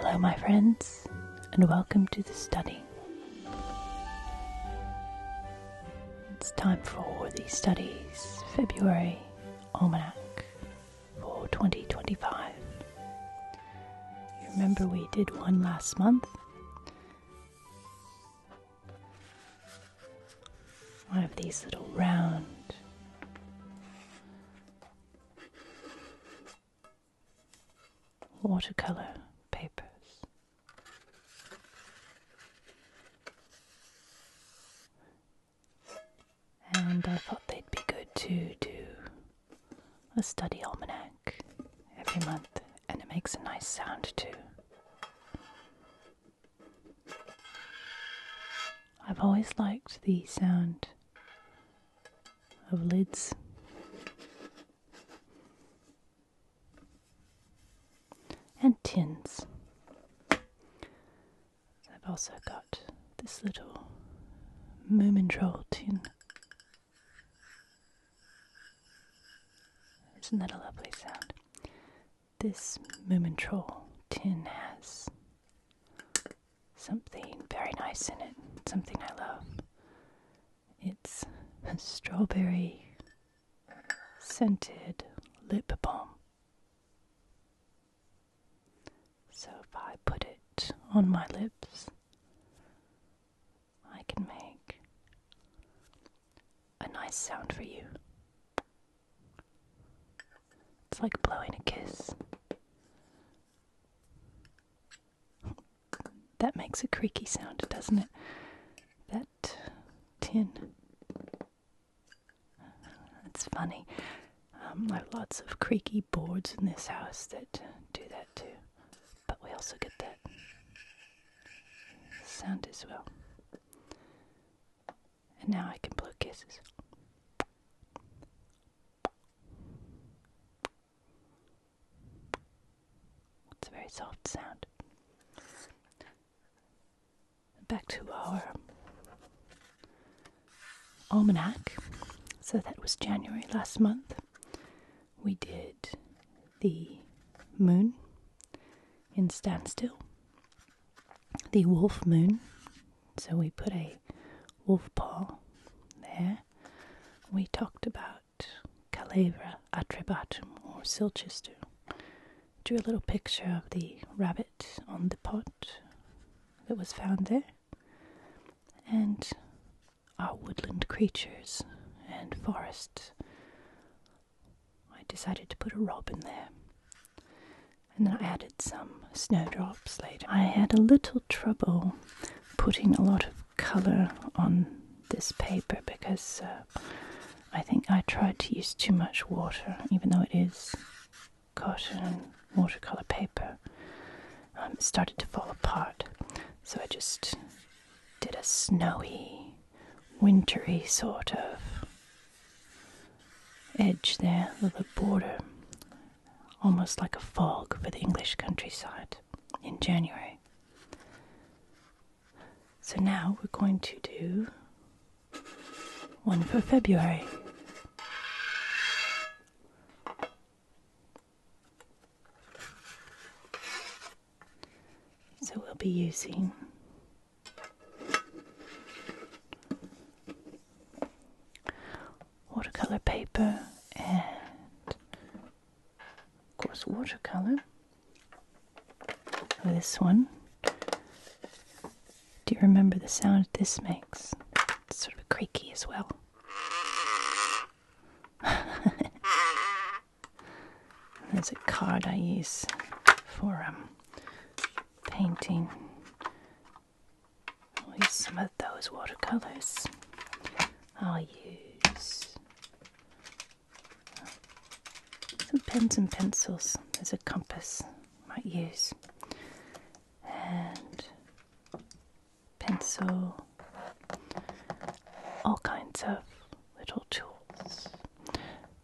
Hello my friends, and welcome to the study. It's time for the study's February Almanac for 2025. You remember we did one last month? One of these little round watercolor papers. And I thought they'd be good to do a study almanac every month, and it makes a nice sound too. I've always liked the sound of lids. And tins. I've also got this little Moomintroll tin. Isn't that a lovely sound? This Moomintroll tin has something very nice in it, something I love. It's a strawberry scented lip balm. So if I put it on my lips, I can make a nice sound for you. It's like blowing a kiss. That makes a creaky sound, doesn't it? That tin. It's funny. I have lots of creaky boards in this house that do that too. But we also get that sound as well. And now I can blow kisses. It's a very soft sound. Back to our almanac. So that was January last month. We did the moon in standstill, the wolf moon, so we put a wolf paw there. We talked about Calevra atribatum, or Silchester. Drew a little picture of the rabbit on the pot that was found there, and our woodland creatures and forest. I decided to put a robin there. And then I added some snowdrops later. I had a little trouble putting a lot of colour on this paper because I think I tried to use too much water, even though it is cotton watercolour paper. It started to fall apart, so I just did a snowy, wintry sort of edge there with a border, almost like a fog for the English countryside in January. So now we're going to do one for February. So we'll be using watercolor paper and of course watercolor. For this one, do you remember the sound this makes? It's sort of creaky as well. There's a card I use for painting. I'll use some of those watercolors. I'll use some pens and pencils. There's a compass I might use, and pencil, all kinds of little tools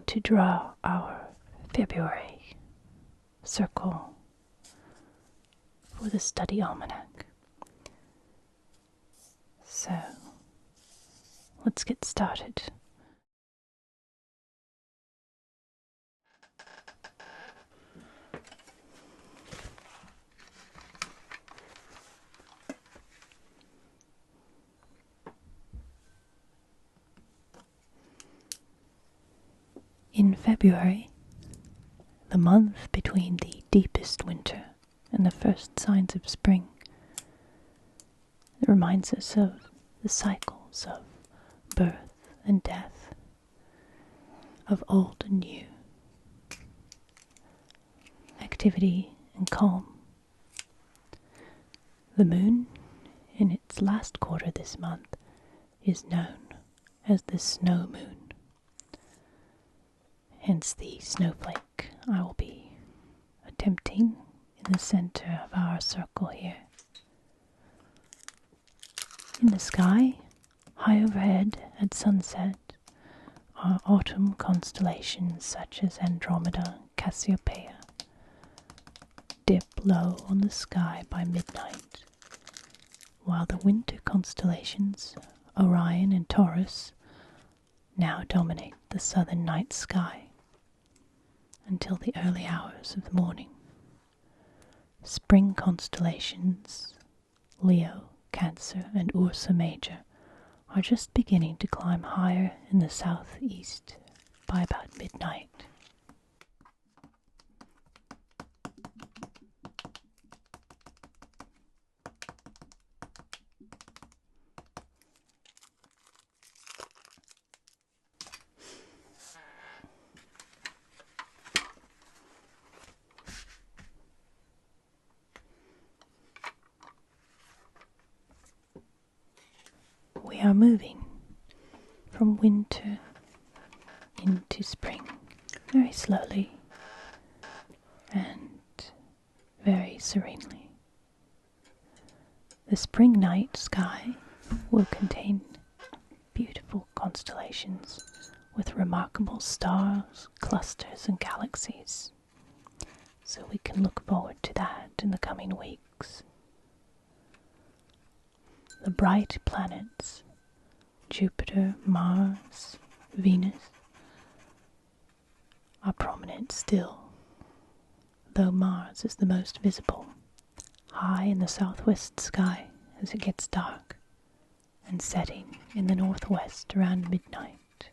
to draw our February circle for the study almanac. So let's get started. February, the month between the deepest winter and the first signs of spring. It reminds us of the cycles of birth and death, of old and new, activity and calm. The moon, in its last quarter this month, is known as the snow moon. Hence the snowflake I will be attempting in the center of our circle here. In the sky, high overhead at sunset, are autumn constellations such as Andromeda and Cassiopeia dip low on the sky by midnight, while the winter constellations, Orion and Taurus, now dominate the southern night sky until the early hours of the morning. Spring constellations, Leo, Cancer, and Ursa Major, are just beginning to climb higher in the southeast by about midnight. We are moving from winter into spring very slowly and very serenely. The spring night sky will contain beautiful constellations with remarkable stars, clusters, and galaxies, so we can look forward to that in the coming weeks. The bright planets, Jupiter, Mars, Venus, are prominent still, though Mars is the most visible, high in the southwest sky as it gets dark, and setting in the northwest around midnight.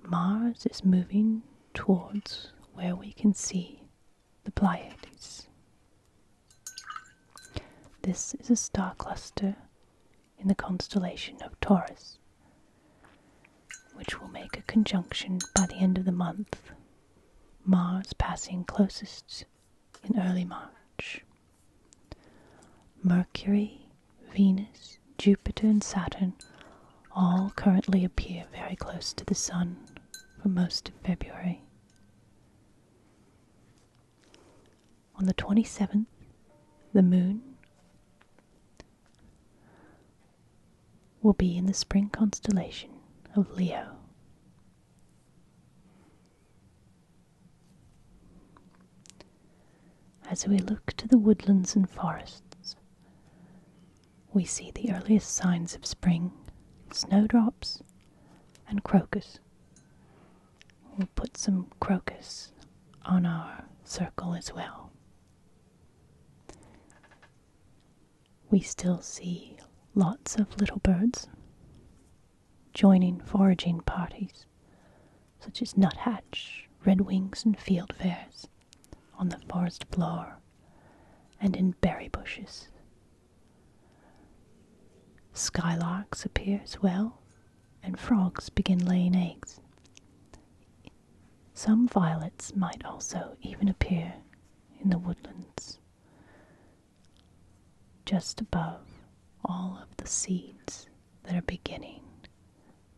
Mars is moving towards where we can see the Pleiades. This is a star cluster in the constellation of Taurus, which will make a conjunction by the end of the month, Mars passing closest in early March. Mercury, Venus, Jupiter, and Saturn all currently appear very close to the Sun for most of February. On the 27th, the Moon will be in the spring constellation of Leo. As we look to the woodlands and forests, we see the earliest signs of spring, snowdrops, and crocus. We'll put some crocus on our circle as well. We still see lots of little birds joining foraging parties, such as nuthatch, redwings, and fieldfares on the forest floor and in berry bushes. Skylarks appear as well, and frogs begin laying eggs. Some violets might also even appear in the woodlands, just above all of the seeds that are beginning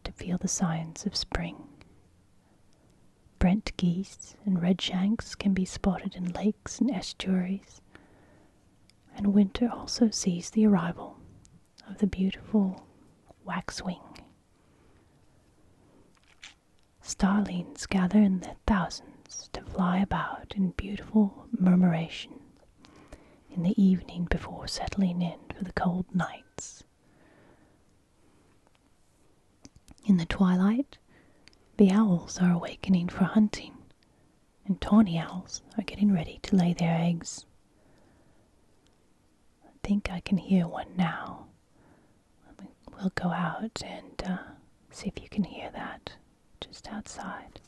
to feel the signs of spring. Brent geese and redshanks can be spotted in lakes and estuaries, and winter also sees the arrival of the beautiful waxwing. Starlings gather in their thousands to fly about in beautiful murmuration in the evening before settling in for the cold nights. In the twilight, the owls are awakening for hunting, and tawny owls are getting ready to lay their eggs. I think I can hear one now. We'll go out and see if you can hear that just outside.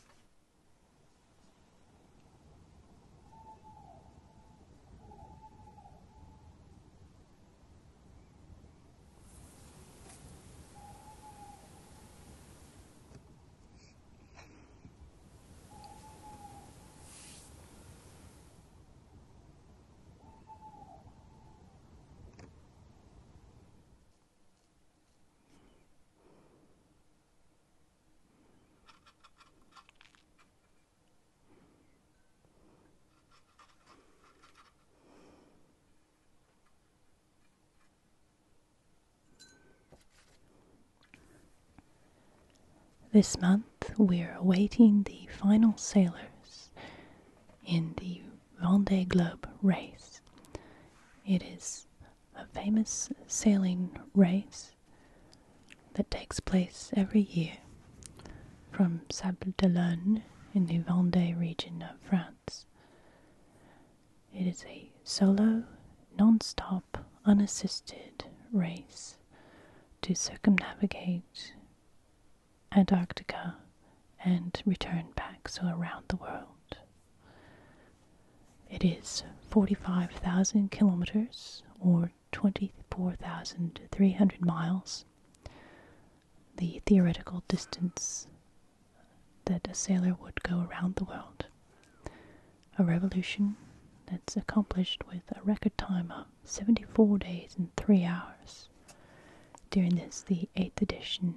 This month we're awaiting the final sailors in the Vendée Globe race. It is a famous sailing race that takes place every year from Sable d'Olonne in the Vendée region of France. It is a solo, non-stop, unassisted race to circumnavigate Antarctica and return back, so around the world. It is 45,000 kilometers or 24,300 miles, the theoretical distance that a sailor would go around the world. A revolution that's accomplished with a record time of 74 days and 3 hours during this, the 8th edition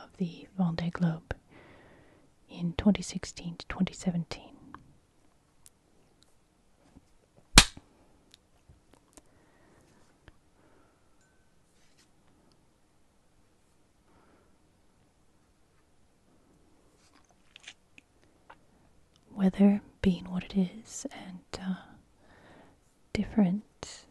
of the Vendée Globe in 2016 to 2017. Weather being what it is, and different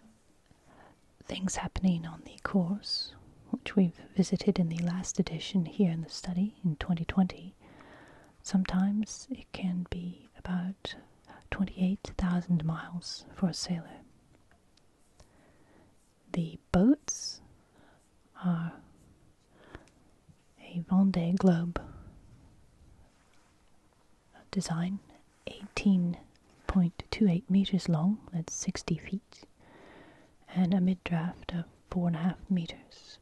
things happening on the course, which we've visited in the last edition here in the study in 2020. Sometimes it can be about 28,000 miles for a sailor. The boats are a Vendée Globe design, 18.28 meters long, that's 60 feet, and a mid-draft of 4.5 meters,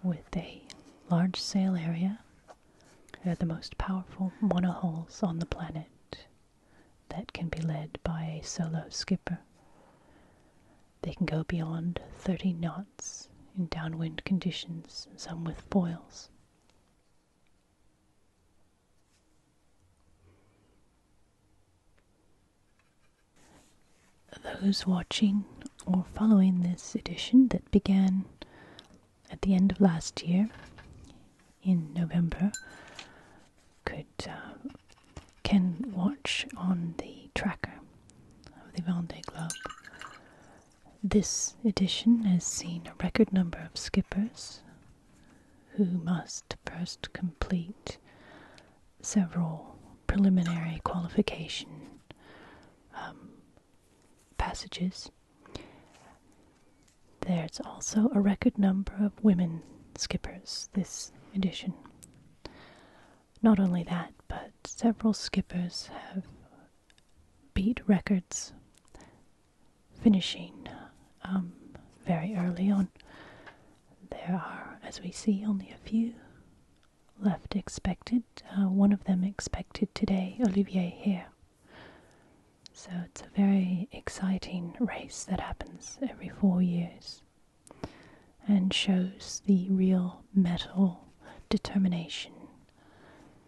with a large sail area. They're the most powerful monohulls on the planet that can be led by a solo skipper. They can go beyond 30 knots in downwind conditions, some with foils. Those watching or following this edition that began at the end of last year in November can watch on the tracker of the Vendée Globe. This edition has seen a record number of skippers who must first complete several preliminary qualification passages. There's also a record number of women skippers this edition. Not only that, but several skippers have beat records, finishing very early on. There are, as we see, only a few left expected. One of them expected today, Olivier here. So it's a very exciting race that happens every 4 years and shows the real mettle, determination,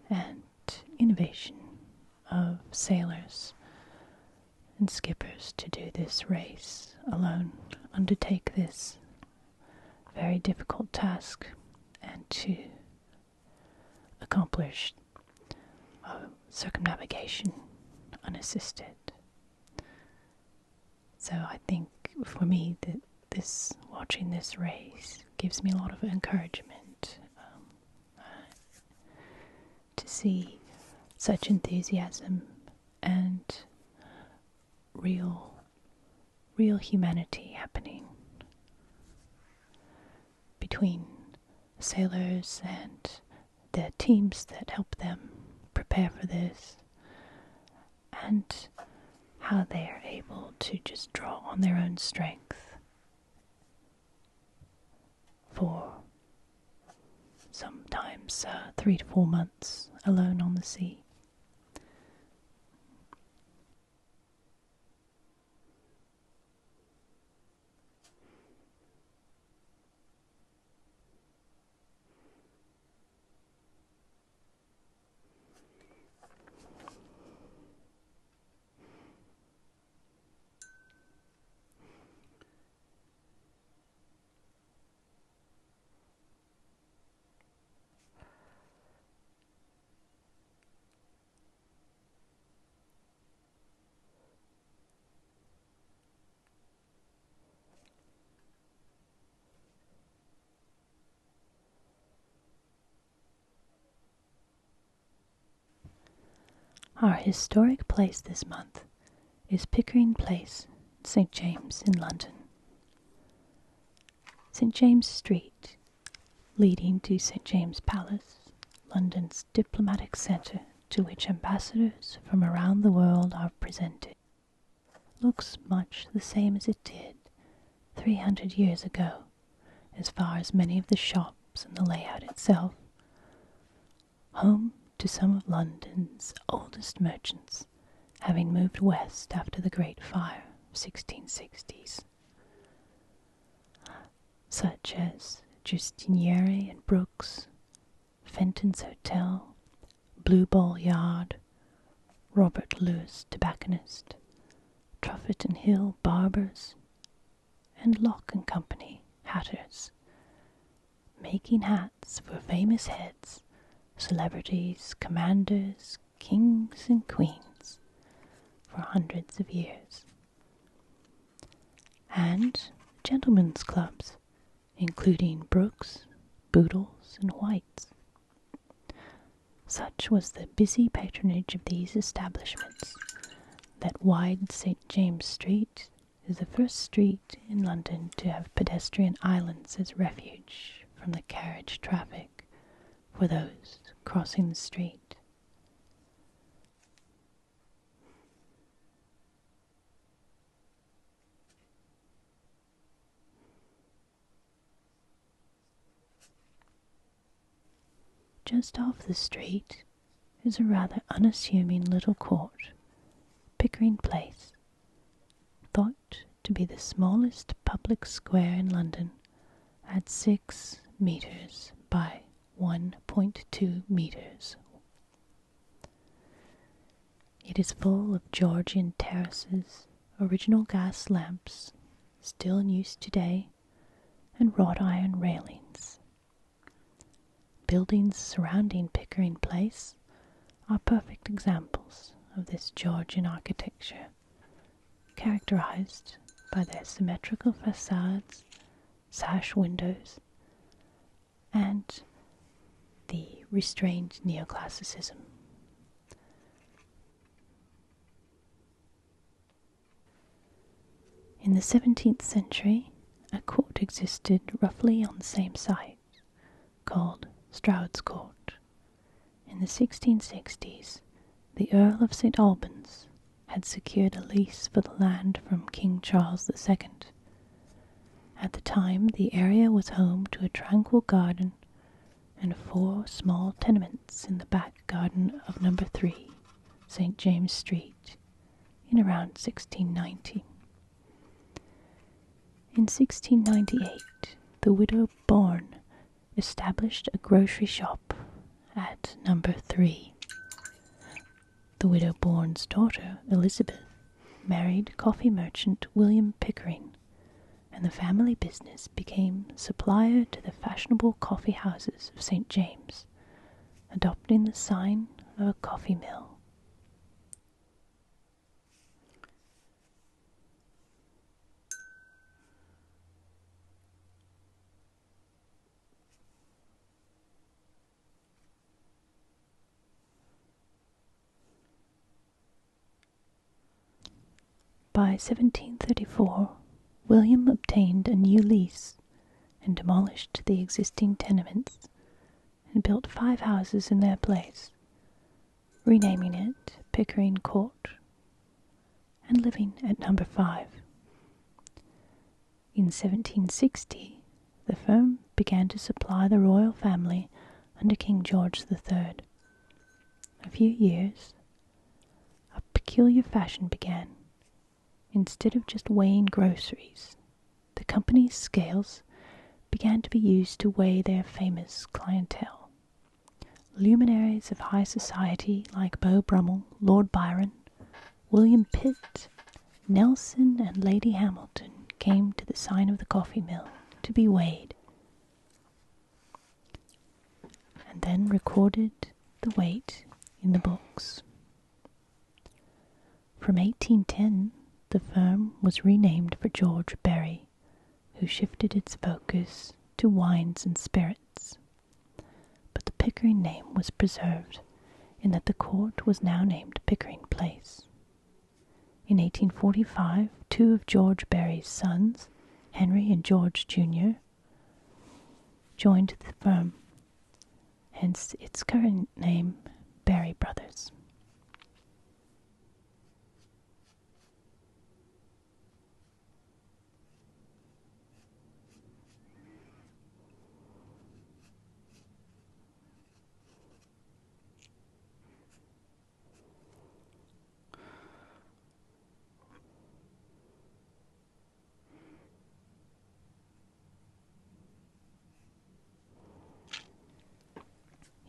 and innovation of sailors and skippers to do this race alone, undertake this very difficult task, and to accomplish circumnavigation unassisted. So I think for me that watching this race gives me a lot of encouragement to see such enthusiasm and real humanity happening between sailors and the teams that help them prepare for this, and how they are able to just draw on their own strength for sometimes 3 to 4 months alone on the sea. Our historic place this month is Pickering Place, St. James in London. St. James Street, leading to St. James Palace, London's diplomatic centre to which ambassadors from around the world are presented, looks much the same as it did 300 years ago, as far as many of the shops and the layout itself. Home to some of London's oldest merchants, having moved west after the Great Fire of 1660s, such as Justiniere and Brooks, Fenton's Hotel, Blue Ball Yard, Robert Louis Tobacconist, Truffet and Hill Barbers, and Locke and Company Hatters, making hats for famous heads, celebrities, commanders, kings and queens for hundreds of years. And gentlemen's clubs, including Brooks, Boodles, and Whites. Such was the busy patronage of these establishments that wide St. James Street is the first street in London to have pedestrian islands as refuge from the carriage traffic for those crossing the street. Just off the street is a rather unassuming little court, Pickering Place, thought to be the smallest public square in London at 6 meters by 1.2 meters. It is full of Georgian terraces, original gas lamps, still in use today, and wrought iron railings. Buildings surrounding Pickering Place are perfect examples of this Georgian architecture, characterized by their symmetrical facades, sash windows, and the restrained neoclassicism. In the 17th century, a court existed roughly on the same site, called Stroud's Court. In the 1660s, the Earl of St. Albans had secured a lease for the land from King Charles II. At the time, the area was home to a tranquil garden and 4 small tenements in the back garden of number 3, St. James Street, in around 1690. In 1698, the widow Bourne established a grocery shop at number 3. The widow Bourne's daughter, Elizabeth, married coffee merchant William Pickering, and the family business became supplier to the fashionable coffee houses of St. James, adopting the sign of a coffee mill. By 1734, William obtained a new lease and demolished the existing tenements and built 5 houses in their place, renaming it Pickering Court, and living at number 5. In 1760, the firm began to supply the royal family under King George III. A few years, a peculiar fashion began. Instead of just weighing groceries, the company's scales began to be used to weigh their famous clientele. Luminaries of high society like Beau Brummel, Lord Byron, William Pitt, Nelson, and Lady Hamilton came to the sign of the coffee mill to be weighed, and then recorded the weight in the books. From 1810, the firm was renamed for George Berry, who shifted its focus to wines and spirits. But the Pickering name was preserved in that the court was now named Pickering Place. In 1845, two of George Barry's sons, Henry and George Jr., joined the firm, hence its current name, Barry Brothers.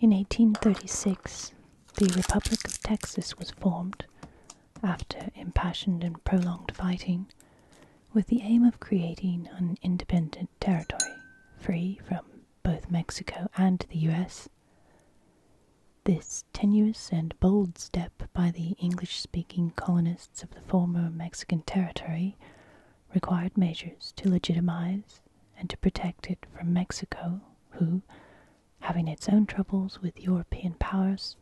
In 1836, the Republic of Texas was formed after impassioned and prolonged fighting, with the aim of creating an independent territory, free from both Mexico and the U.S. This tenuous and bold step by the English-speaking colonists of the former Mexican territory required measures to legitimize and to protect it from Mexico, who, having its own troubles with European powers,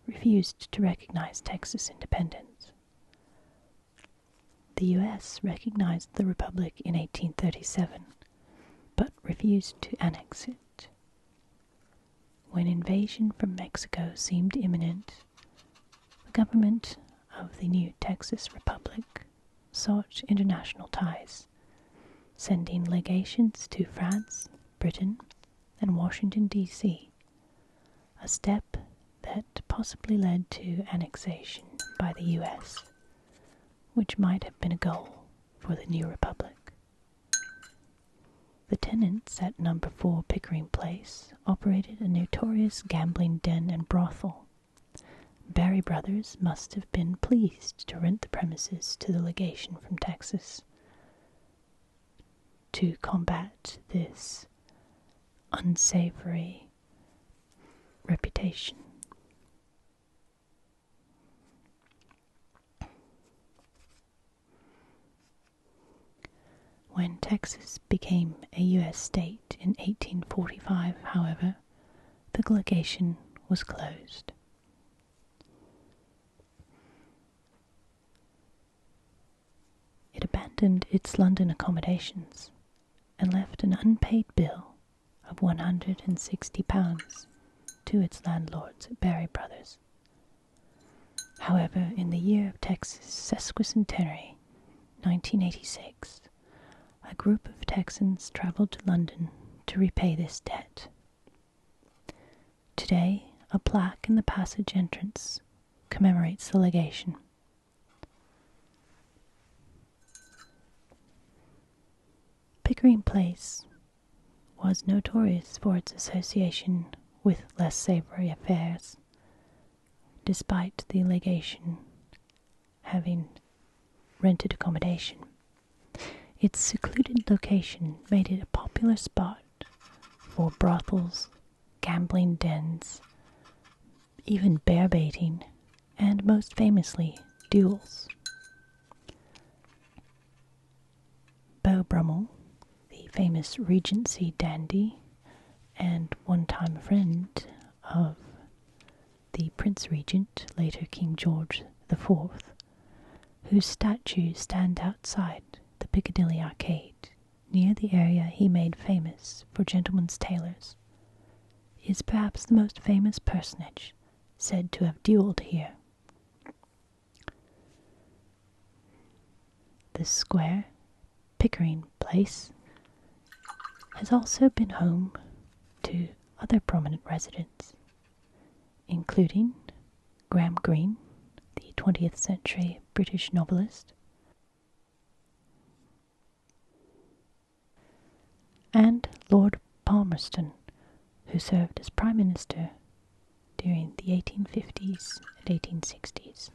refused to recognize Texas independence. The U.S. recognized the Republic in 1837, but refused to annex it. When invasion from Mexico seemed imminent, the government of the new Texas Republic sought international ties, sending legations to France, Britain, and Washington, D.C., a step that possibly led to annexation by the U.S., which might have been a goal for the new republic. The tenants at No. 4 Pickering Place operated a notorious gambling den and brothel. Barry Brothers must have been pleased to rent the premises to the legation from Texas. To combat this unsavory reputation, when Texas became a U.S. state in 1845, however, the legation was closed. It abandoned its London accommodations and left an unpaid bill of £160 to its landlords at Barry Brothers. However, in the year of Texas sesquicentenary, 1986, a group of Texans traveled to London to repay this debt. Today, a plaque in the passage entrance commemorates the legation. Pickering Place was notorious for its association with less savory affairs, despite the legation having rented accommodation. Its secluded location made it a popular spot for brothels, gambling dens, even bear baiting, and most famously, duels. Beau Brummel, the famous Regency dandy and one-time friend of the Prince Regent, later King George IV, whose statues stand outside the Piccadilly Arcade, near the area he made famous for gentlemen's tailors, is perhaps the most famous personage said to have duelled here. The square, Pickering Place, has also been home to other prominent residents, including Graham Greene, the 20th century British novelist, and Lord Palmerston, who served as Prime Minister during the 1850s and 1860s.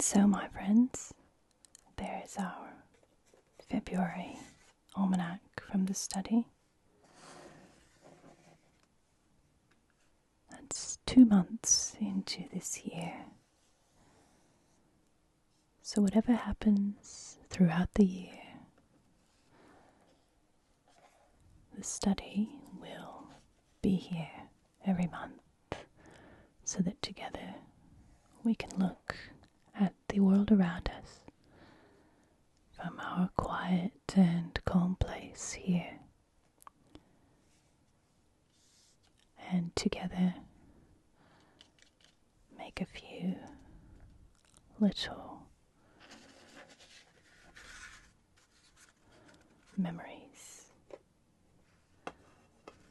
And so, my friends, there is our February almanac from the study. That's 2 months into this year. So whatever happens throughout the year, the study will be here every month so that together we can look at the world around us from our quiet and calm place here, and together make a few little memories,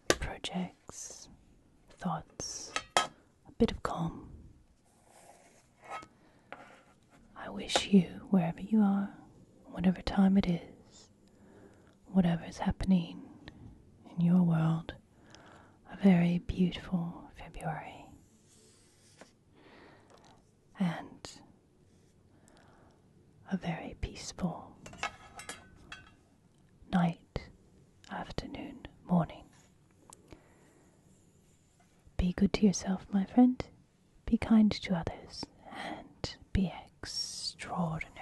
projects, thoughts, a bit of calm. I wish you, wherever you are, whatever time it is, whatever is happening in your world, a very beautiful February. And a very peaceful night, afternoon, morning. Be good to yourself, my friend. Be kind to others, and be extraordinary.